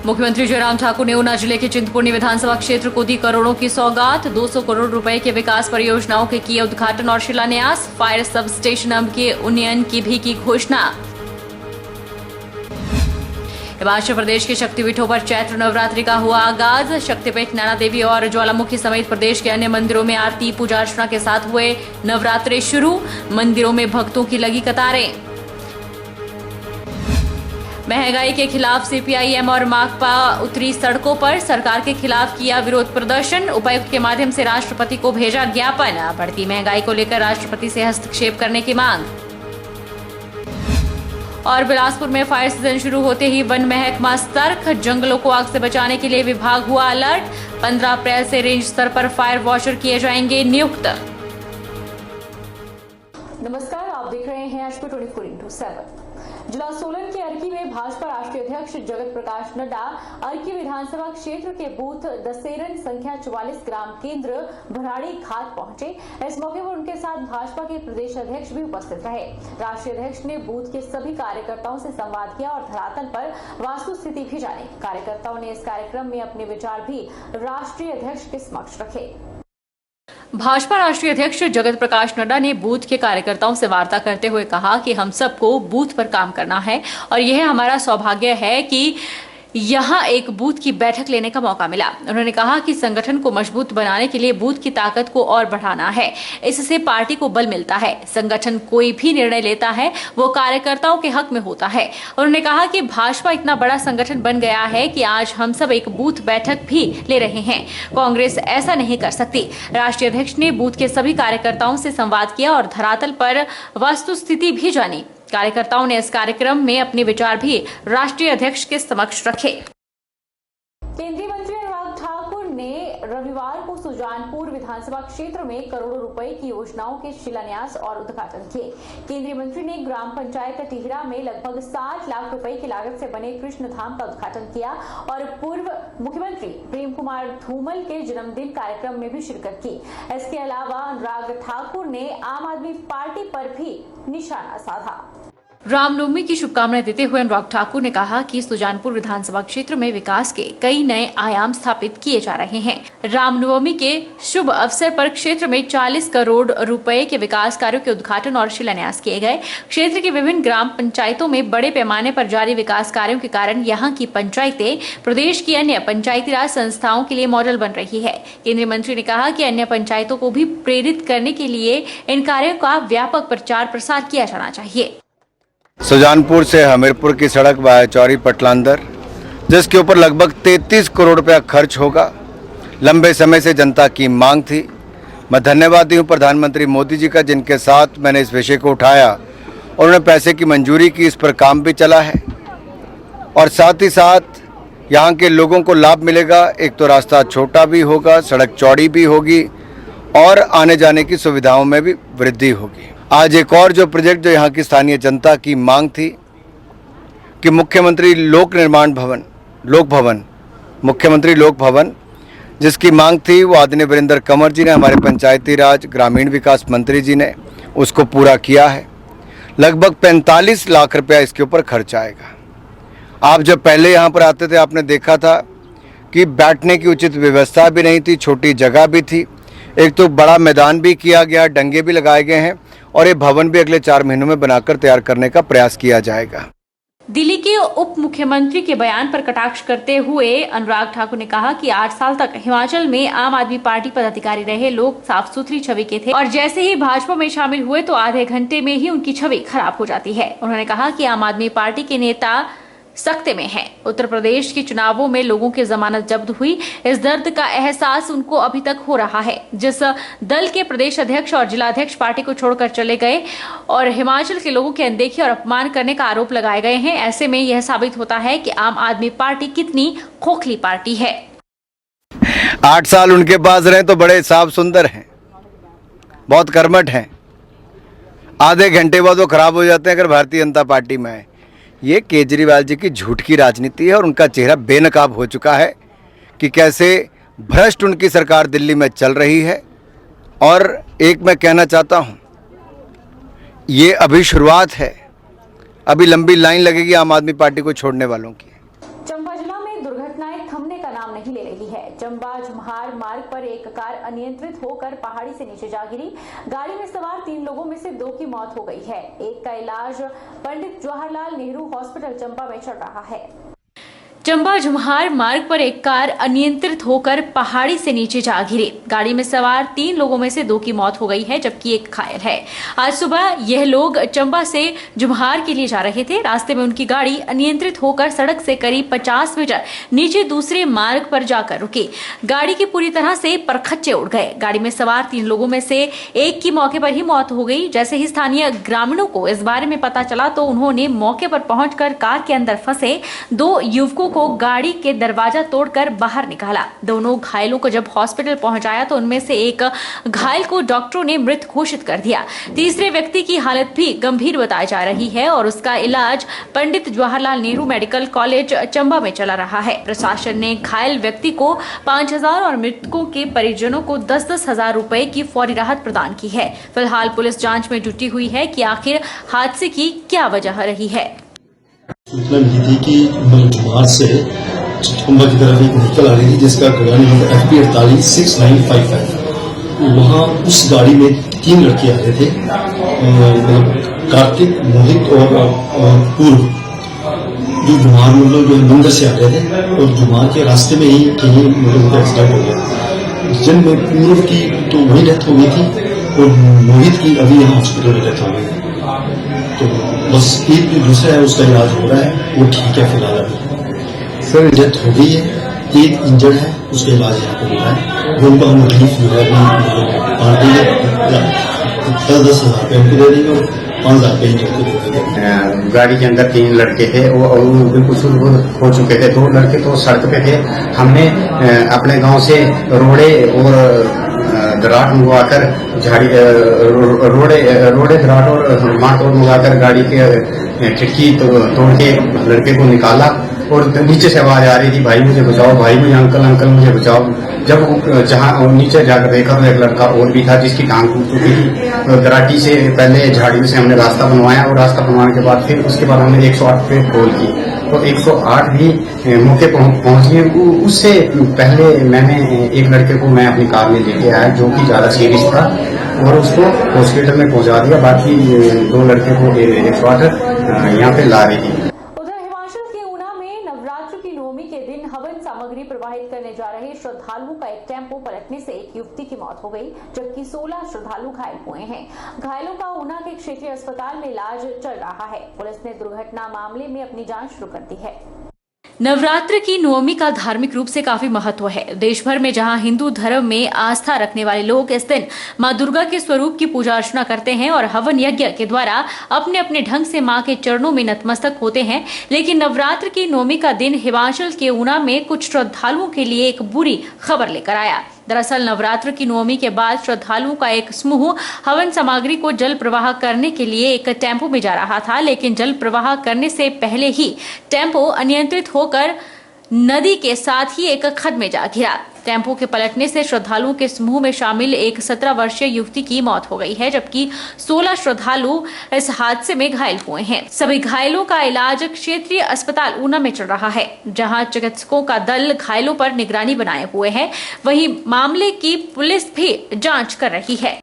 मुख्यमंत्री जयराम ठाकुर ने ऊना जिले के चिंतपूर्णी विधानसभा क्षेत्र को दी करोड़ों की सौगात। 200 करोड़ रुपए के विकास परियोजनाओं के किए उद्घाटन और शिलान्यास। फायर सब स्टेशन के उन्नयन की भी की घोषणा। हिमाचल प्रदेश के शक्तिपीठों पर चैत्र नवरात्रि का हुआ आगाज। शक्तिपीठ नैना देवी और ज्वालामुखी समेत प्रदेश के अन्य मंदिरों में आरती पूजा अर्चना के साथ हुए नवरात्रे शुरू। मंदिरों में भक्तों की लगी कतारें। महंगाई के खिलाफ सीपीआईएम और माकपा उतरी सड़कों पर। सरकार के खिलाफ किया विरोध प्रदर्शन। उपायुक्त के माध्यम से राष्ट्रपति को भेजा ज्ञापन। बढ़ती महंगाई को लेकर राष्ट्रपति से हस्तक्षेप करने की मांग। और बिलासपुर में फायर सीजन शुरू होते ही वन महकमा सतर्क। जंगलों को आग से बचाने के लिए विभाग हुआ अलर्ट। 15 अप्रैल से रेंज स्तर पर फायर वॉचर किए जाएंगे नियुक्त। नमस्कार, आप देख रहे हैं एचपी 24x7। जिला सोलन के अर्की में भाजपा राष्ट्रीय अध्यक्ष जगत प्रकाश नड्डा अर्की विधानसभा क्षेत्र के बूथ दसेरन संख्या 44 ग्राम केंद्र भराड़ी घाट पहुंचे। इस मौके पर उनके साथ भाजपा के प्रदेश अध्यक्ष भी उपस्थित रहे। राष्ट्रीय अध्यक्ष ने बूथ के सभी कार्यकर्ताओं से संवाद किया और धरातल पर वास्तु स्थिति भी जानी। कार्यकर्ताओं ने इस कार्यक्रम में अपने विचार भी राष्ट्रीय अध्यक्ष के समक्ष रखे। भाजपा राष्ट्रीय अध्यक्ष जगत प्रकाश नड्डा ने बूथ के कार्यकर्ताओं से वार्ता करते हुए कहा कि हम सबको बूथ पर काम करना है और यह हमारा सौभाग्य है कि यहां एक बूथ की बैठक लेने का मौका मिला। उन्होंने कहा कि संगठन को मजबूत बनाने के लिए बूथ की ताकत को और बढ़ाना है। इससे पार्टी को बल मिलता है। संगठन कोई भी निर्णय लेता है वो कार्यकर्ताओं के हक में होता है। उन्होंने कहा कि भाजपा इतना बड़ा संगठन बन गया है कि आज हम सब एक बूथ बैठक भी ले रहे हैं। कांग्रेस ऐसा नहीं कर सकती। राष्ट्रीय अध्यक्ष ने बूथ के सभी कार्यकर्ताओं से संवाद किया और धरातल पर वस्तु स्थिति भी जानी। कार्यकर्ताओं ने इस कार्यक्रम में अपने विचार भी राष्ट्रीय अध्यक्ष के समक्ष रखे। केंद्रीय मंत्री अनुराग ठाकुर ने रविवार को सुजानपुर विधानसभा क्षेत्र में करोड़ों रुपए की योजनाओं के शिलान्यास और उद्घाटन किए। केंद्रीय मंत्री ने ग्राम पंचायत टिहरा में लगभग 60 लाख रुपए की लागत से बने कृष्ण धाम का उद्घाटन किया और पूर्व मुख्यमंत्री प्रेम कुमार धूमल के जन्मदिन कार्यक्रम में भी शिरकत की। इसके अलावा अनुराग ठाकुर ने आम आदमी पार्टी पर भी निशाना साधा। रामनवमी की शुभकामनाएं देते हुए अनुराग ठाकुर ने कहा कि सुजानपुर विधानसभा क्षेत्र में विकास के कई नए आयाम स्थापित किए जा रहे हैं। रामनवमी के शुभ अवसर पर क्षेत्र में 40 करोड़ रुपए के विकास कार्यों के उद्घाटन और शिलान्यास किए गए। क्षेत्र की विभिन्न ग्राम पंचायतों में बड़े पैमाने पर जारी विकास कार्यों के कारण यहां की पंचायतें प्रदेश की अन्य पंचायती राज संस्थाओं के लिए मॉडल बन रही है। केंद्रीय मंत्री ने कहा कि अन्य पंचायतों को भी प्रेरित करने के लिए इन कार्यों का व्यापक प्रचार प्रसार किया जाना चाहिए। सुजानपुर से हमीरपुर की सड़क बायचौरी पटलांदर, जिसके ऊपर लगभग 33 करोड़ रुपया खर्च होगा, लंबे समय से जनता की मांग थी। मैं धन्यवादी हूँ प्रधानमंत्री मोदी जी का, जिनके साथ मैंने इस विषय को उठाया और उन्होंने पैसे की मंजूरी की। इस पर काम भी चला है और साथ ही साथ यहाँ के लोगों को लाभ मिलेगा। एक तो रास्ता छोटा भी होगा, सड़क चौड़ी भी होगी और आने जाने की सुविधाओं में भी वृद्धि होगी। आज एक और जो प्रोजेक्ट जो यहाँ की स्थानीय जनता की मांग थी कि मुख्यमंत्री लोक भवन जिसकी मांग थी, वो आदरणीय वीरेंद्र कंवर जी ने, हमारे पंचायती राज ग्रामीण विकास मंत्री जी ने उसको पूरा किया है। लगभग 45 लाख रुपया इसके ऊपर खर्च आएगा। आप जब पहले यहाँ पर आते थे आपने देखा था कि बैठने की उचित व्यवस्था भी नहीं थी, छोटी जगह भी थी। एक तो बड़ा मैदान भी किया गया, डंगे भी लगाए गए हैं और ये भवन भी अगले 4 महीनों में बनाकर तैयार करने का प्रयास किया जाएगा। दिल्ली के उप मुख्यमंत्री के बयान पर कटाक्ष करते हुए अनुराग ठाकुर ने कहा कि 8 साल तक हिमाचल में आम आदमी पार्टी पदाधिकारी रहे लोग साफ सुथरी छवि के थे और जैसे ही भाजपा में शामिल हुए तो आधे घंटे में ही उनकी छवि खराब हो जाती है। उन्होंने कहा कि आम आदमी पार्टी के नेता सख्ते में हैं। उत्तर प्रदेश के चुनावों में लोगों की जमानत जब्त हुई। इस दर्द का एहसास उनको अभी तक हो रहा है। जिस दल के प्रदेश अध्यक्ष और जिलाध्यक्ष पार्टी को छोड़कर चले गए और हिमाचल के लोगों की अनदेखी और अपमान करने का आरोप लगाए गए हैं, ऐसे में यह साबित होता है कि आम आदमी पार्टी कितनी खोखली पार्टी है। 8 साल उनके पास रहे तो बड़े साफ सुंदर हैं, बहुत कर्मठ हैं। आधे घंटे बाद वो खराब हो जाते हैं अगर भारतीय जनता पार्टी में है। ये केजरीवाल जी की झूठ की राजनीति है और उनका चेहरा बेनकाब हो चुका है कि कैसे भ्रष्ट उनकी सरकार दिल्ली में चल रही है। और एक मैं कहना चाहता हूँ, ये अभी शुरुआत है, अभी लंबी लाइन लगेगी आम आदमी पार्टी को छोड़ने वालों की। चंबा जिला में में दुर्घटनाएं थमने का नाम नहीं ले रही है। चंबा झुमहार मार्ग पर एक कार अनियंत्रित होकर पहाड़ी से नीचे जा गिरी। गाड़ी में सवार 3 लोगों में से 2 की मौत हो गई है। एक का इलाज पंडित जवाहरलाल नेहरू हॉस्पिटल चंबा में चल रहा है। चंबा झुमहार मार्ग पर एक कार अनियंत्रित होकर पहाड़ी से नीचे जा गिरी। गाड़ी में सवार 3 लोगों में से 2 की मौत हो गई है, जबकि एक घायल है। आज सुबह यह लोग चंबा से झुमहार के लिए जा रहे थे। रास्ते में उनकी गाड़ी अनियंत्रित होकर सड़क से करीब 50 मीटर नीचे दूसरे मार्ग पर जाकर रुकी। गाड़ी की पूरी तरह से परखच्चे उड़ गए। गाड़ी में सवार 3 लोगों में से एक की मौके पर ही मौत हो गई। जैसे ही स्थानीय ग्रामीणों को इस बारे में पता चला तो उन्होंने मौके पर पहुंचकर कार के अंदर फंसे 2 युवकों को गाड़ी के दरवाजा तोड़कर बाहर निकाला। दोनों घायलों को जब हॉस्पिटल पहुंचाया तो उनमें से एक घायल को डॉक्टरों ने मृत घोषित कर दिया। तीसरे व्यक्ति की हालत भी गंभीर बताई जा रही है और उसका इलाज पंडित जवाहरलाल नेहरू मेडिकल कॉलेज चंबा में चला रहा है। प्रशासन ने घायल व्यक्ति को 5,000 और मृतकों के परिजनों को 10-10 हजार रुपए की फौरी राहत प्रदान की है। फिलहाल पुलिस जांच में जुटी हुई है कि आखिर हादसे की क्या वजह रही है। सूचना मिली थी कि झुमहार से चंबा की तरफ एक व्हीकल आ रही थी जिसका गाड़ी नंबर FP 486955। वहाँ उस गाड़ी में 3 लड़के आ रहे थे, कार्तिक, मोहित और पूर्व, जो झुमहार जो मंदिर से आ रहे थे और झुमहार के रास्ते में ही कहीं उनका एक्सीडेंट हो गया, जिनमें पूर्व की तो वही डेथ हो गई थी और मोहित की अभी यहाँ हॉस्पिटल में डेथ हो गई। तो बस एक जो दूसरा है उसका इलाज हो रहा है, वो ठीक है फिलहाल। अभी सर डेथ हो गई है, एक इंजर्ड है, उसका इलाज यहाँ पे हो रहा है। वो उनको हम रिलीफ जो है पार्टी 10-10 हजार रुपये उनको दे देंगे और 5,000 रुपये इंजर्ड को दे देंगे। गाड़ी के अंदर 3 लड़के थे और वो बिल्कुल शुरू हो चुके थे। 2 लड़के तो सड़क पे थे। हमने अपने गांव से रोड़े और दराट मंगवाकर रोड़े दराट और मारतोड़ मंगवाकर गाड़ी के खिड़की तोड़ के लड़के को निकाला और नीचे से आवाज आ रही थी, भाई मुझे बचाओ, भाई मुझे, अंकल मुझे बचाओ। जब जहां नीचे जाकर देखा तो एक लड़का और भी था जिसकी टांग टूट चुकी थी। तो दराटी से पहले झाड़ियों से हमने रास्ता बनवाया और रास्ता बनवाने के बाद फिर उसके बाद हमने 108 पे कॉल की तो 108 भी मौके पहुंच गए। उससे पहले मैंने एक लड़के को मैं अपनी कार में लेके आया जो कि ज्यादा सीरियस था और उसको हॉस्पिटल में पहुंचा दिया। बाकी 2 लड़के को 108 यहाँ पे ला रही थी। की नवमी के दिन हवन सामग्री प्रवाहित करने जा रहे श्रद्धालुओं का एक टेम्पो पलटने से एक युवती की मौत हो गई, जबकि 16 श्रद्धालु घायल हुए हैं। घायलों का ऊना के क्षेत्रीय अस्पताल में इलाज चल रहा है। पुलिस ने दुर्घटना मामले में अपनी जांच शुरू कर दी है। नवरात्र की नवमी का धार्मिक रूप से काफी महत्व है। देश भर में जहां हिंदू धर्म में आस्था रखने वाले लोग इस दिन मां दुर्गा के स्वरूप की पूजा अर्चना करते हैं और हवन यज्ञ के द्वारा अपने अपने ढंग से मां के चरणों में नतमस्तक होते हैं। लेकिन नवरात्र की नवमी का दिन हिमाचल के ऊना में कुछ श्रद्धालुओं के लिए एक बुरी खबर लेकर आया। दरअसल नवरात्र की नवमी के बाद श्रद्धालुओं का एक समूह हवन सामग्री को जल प्रवाह करने के लिए एक टेम्पो में जा रहा था, लेकिन जल प्रवाह करने से पहले ही टेम्पो अनियंत्रित होकर नदी के साथ ही एक खड्ड में जा गिरा। टेम्पो के पलटने से श्रद्धालुओं के समूह में शामिल एक 17 वर्षीय युवती की मौत हो गई है, जबकि 16 श्रद्धालु इस हादसे में घायल हुए हैं। सभी घायलों का इलाज क्षेत्रीय अस्पताल ऊना में चल रहा है, जहां चिकित्सकों का दल घायलों पर निगरानी बनाए हुए है। वहीं मामले की पुलिस भी जांच कर रही है।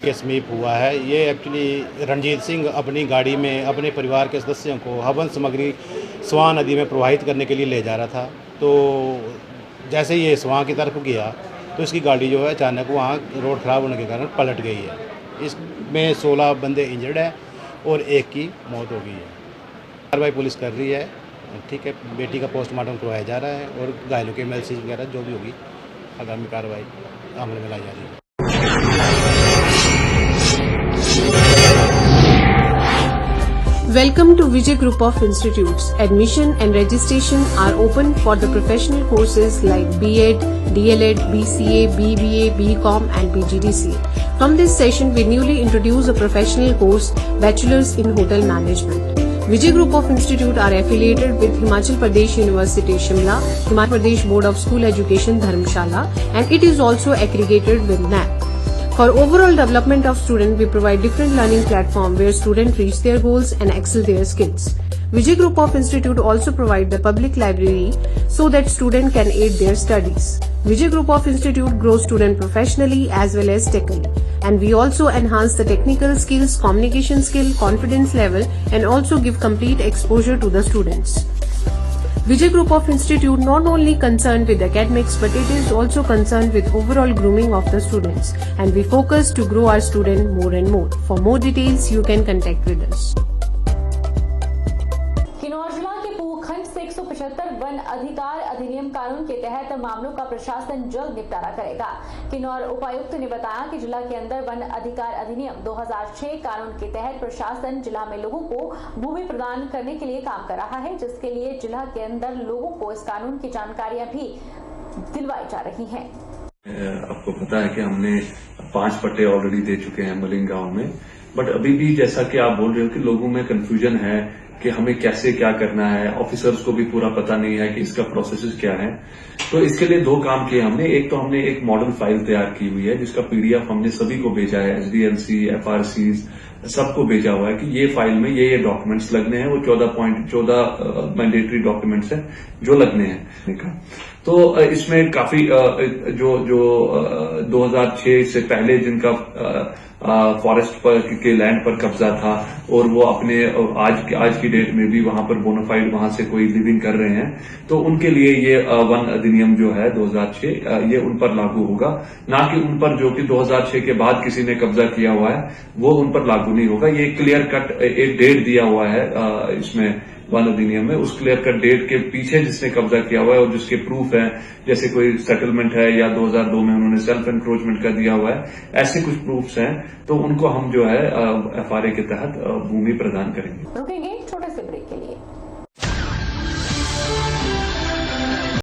के समीप हुआ है। ये एक्चुअली रणजीत सिंह अपनी गाड़ी में अपने परिवार के सदस्यों को हवन सामग्री स्वां नदी में प्रवाहित करने के लिए ले जा रहा था। तो जैसे ये स्वां की तरफ गया तो इसकी गाड़ी जो है अचानक वहाँ रोड खराब होने के कारण पलट गई है। इसमें 16 बंदे इंजर्ड हैं और एक की मौत हो गई है। कार्रवाई पुलिस कर रही है, ठीक है। बेटी का पोस्टमार्टम करवाया जा रहा है और घायलों के MLC वगैरह जो भी होगी आगामी कार्रवाई अमल में लाई जा रही है। Welcome to Vijay Group of Institutes. Admission and registration are open for the professional courses like B.Ed, D.El.Ed, BCA, BBA, BCom and PGDCA. From this session, we newly introduce a professional course, Bachelor's in Hotel Management. Vijay Group of Institute are affiliated with Himachal Pradesh University Shimla, Himachal Pradesh Board of School Education Dharamshala, and it is also accredited with NAAC. For overall development of student, we provide different learning platform where students reach their goals and excel their skills. Vijay Group of Institute also provide the public library so that student can aid their studies. Vijay Group of Institute grows student professionally as well as technically, and we also enhance the technical skills, communication skill, confidence level, and also give complete exposure to the students. Vijay Group of Institute not only concerned with academics but it is also concerned with overall grooming of the students, and we focus to grow our student more and more. For more details you can contact with us. Kinnaur जिला के पूखंड से 175 one अधिकार अधिनियम कानून के तहत मामलों का प्रशासन जल्द निपटारा करेगा। किन्नौर उपायुक्त ने बताया कि जिला के अंदर वन अधिकार अधिनियम 2006 कानून के तहत प्रशासन जिला में लोगों को भूमि प्रदान करने के लिए काम कर रहा है, जिसके लिए जिला के अंदर लोगों को इस कानून की जानकारियां भी दिलवाई जा रही हैं। आपको पता है कि हमने 5 पट्टे ऑलरेडी दे चुके हैं मलिंग गांव में, बट अभी भी जैसा कि आप बोल रहे हो कि लोगों में कंफ्यूजन है कि हमें कैसे क्या करना है, ऑफिसर्स को भी पूरा पता नहीं है कि इसका प्रोसेस क्या है। तो इसके लिए 2 काम किए हमने। एक तो हमने एक मॉडल फाइल तैयार की हुई है जिसका पीडीएफ हमने सभी को भेजा है, एसडीएलसी, एफआरसी सबको भेजा हुआ है कि ये फाइल में ये डॉक्यूमेंट्स लगने हैं। वो 14 मैंडेटरी डॉक्यूमेंट्स हैं जो लगने हैं। तो इसमें काफी जो 2006 से पहले जिनका फॉरेस्ट पर के लैंड पर कब्जा था और वो अपने आज की डेट में भी वहां पर बोनाफाइड वहां से कोई लिविंग कर रहे हैं, तो उनके लिए ये वन अधिनियम जो है 2006 ये उन पर लागू होगा, ना कि उन पर जो कि 2006 के बाद किसी ने कब्जा किया हुआ है वो उन पर लागू नहीं होगा। ये क्लियर कट एक डेट दिया हुआ है इसमें वन अधिनियम में। उस क्लियर कट डेट के पीछे जिसने कब्जा किया हुआ है और जिसके प्रूफ है, जैसे कोई सेटलमेंट है या 2002 में उन्होंने सेल्फ एनक्रोचमेंट का दिया हुआ है, ऐसे कुछ प्रूफ्स हैं, तो उनको हम जो है एफआरए के तहत भूमि प्रदान करेंगे। रुकेंगे छोटे से ब्रेक के लिए।